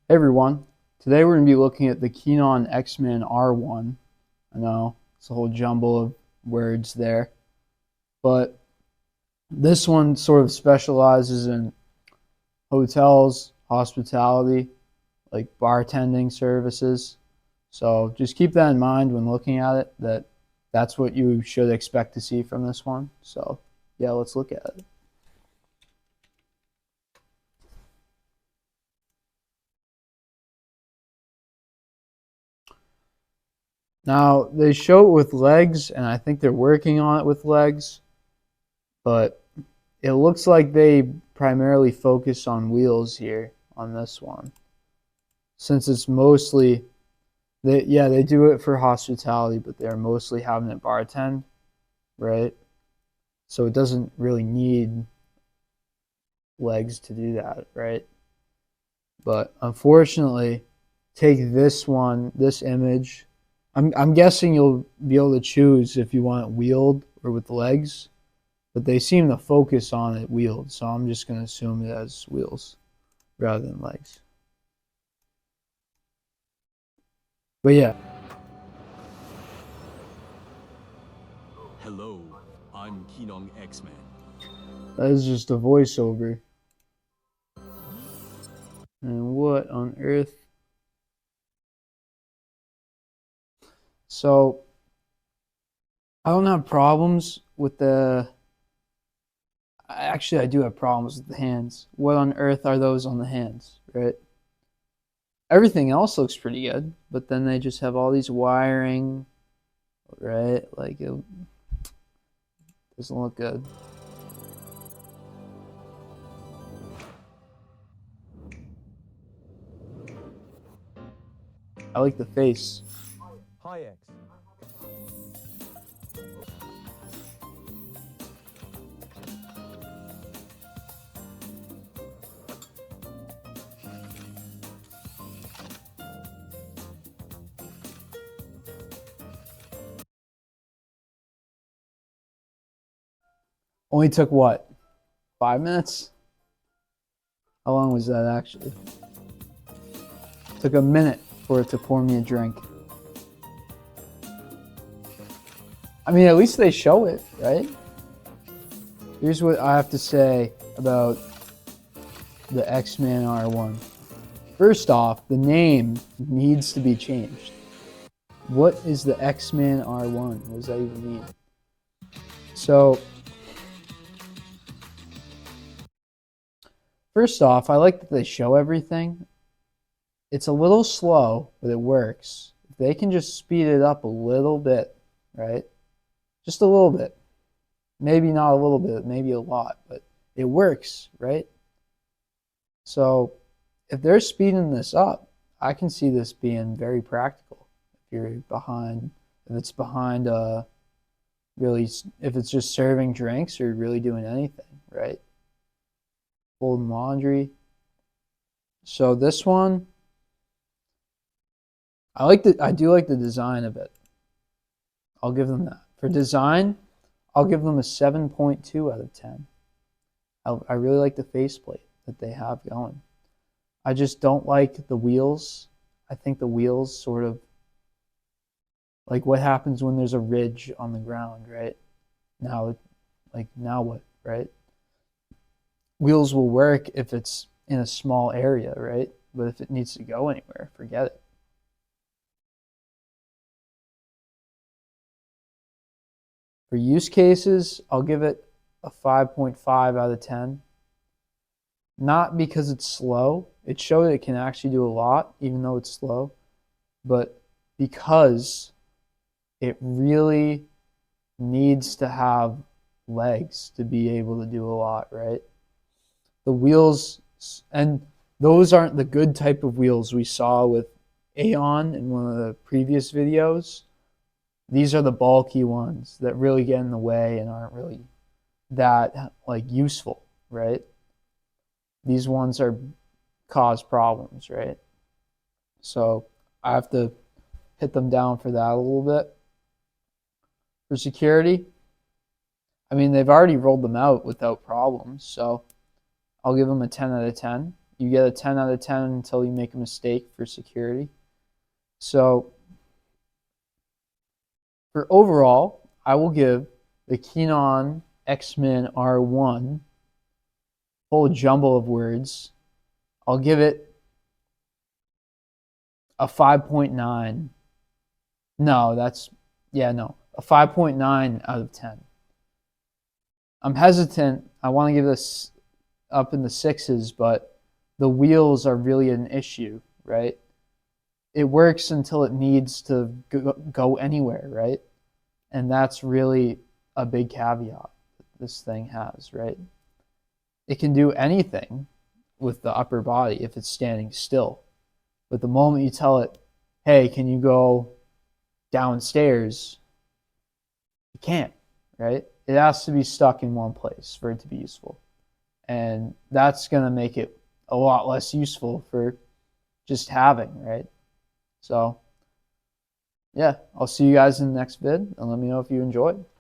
Hey everyone, today we're going to be looking at the Keenon Xman R1. I know it's a whole jumble of words there, but this one sort of specializes in hotels, hospitality, like bartending services. So just keep that in mind when looking at it, that's what you should expect to see from this one. So yeah, let's look at it. Now they show it with legs, and I think they're working on it with legs, but it looks like they primarily focus on wheels here on this one, since it's mostly they do it for hospitality, but they're mostly having it bartend, right? So it doesn't really need legs to do that, right? But unfortunately, take this image. I'm guessing you'll be able to choose if you want it wheeled or with legs, but they seem to focus on it wheeled, so I'm just going to assume it has wheels rather than legs. But yeah, Hello, I'm Keenon Xman. that is just a voiceover. And what on earth? So I don't have problems with the. Actually, I do have problems with the hands. What on earth are those on the hands, right? Everything else looks pretty good, but then they just have all these wiring, right? Like it doesn't look good. I like the face. Hi, X. Only took what? 5 minutes? How long was that actually? Took a minute for it to pour me a drink. I mean, at least they show it, right? Here's what I have to say about the Xman R1. First off, the name needs to be changed. What is the Xman R1? What does that even mean? So, first off, I like that they show everything. It's a little slow, but it works. If they can just speed it up a little bit, right? Just a little bit. Maybe not a little bit, maybe a lot, but it works, right? So if they're speeding this up, I can see this being very practical. If you're behind, if it's behind really, if it's just serving drinks or really doing anything, right? Folding laundry. So this one, I do like the design of it. I'll give them that. For design, I'll give them a 7.2 out of 10. I really like the faceplate that they have going. I just don't like the wheels. I think the wheels sort of like what happens when there's a ridge on the ground, right? Now, like now what, right? Wheels will work if it's in a small area, right? But if it needs to go anywhere, forget it. For use cases, I'll give it a 5.5 out of 10. Not because it's slow. It showed it can actually do a lot, even though it's slow, but because it really needs to have legs to be able to do a lot, right? The wheels, and those aren't the good type of wheels we saw with Aeon in one of the previous videos. These are the bulky ones that really get in the way and aren't really that like useful, right? These ones are cause problems, right? So I have to hit them down for that a little bit. For security, I mean, they've already rolled them out without problems, so I'll give them a 10 out of 10. You get a 10 out of 10 until you make a mistake for security. So for overall, I will give the Keenon Xman R1, whole jumble of words, I'll give it a 5.9. No, a 5.9 out of 10. I'm hesitant. I want to give this up in the sixes, but the wheels are really an issue, right? It works until it needs to go anywhere, right? And that's really a big caveat that this thing has, right? It can do anything with the upper body if it's standing still. But the moment you tell it, hey, can you go downstairs? It can't, right? It has to be stuck in one place for it to be useful. And that's going to make it a lot less useful for just having, right? So, yeah, I'll see you guys in the next vid, and let me know if you enjoyed.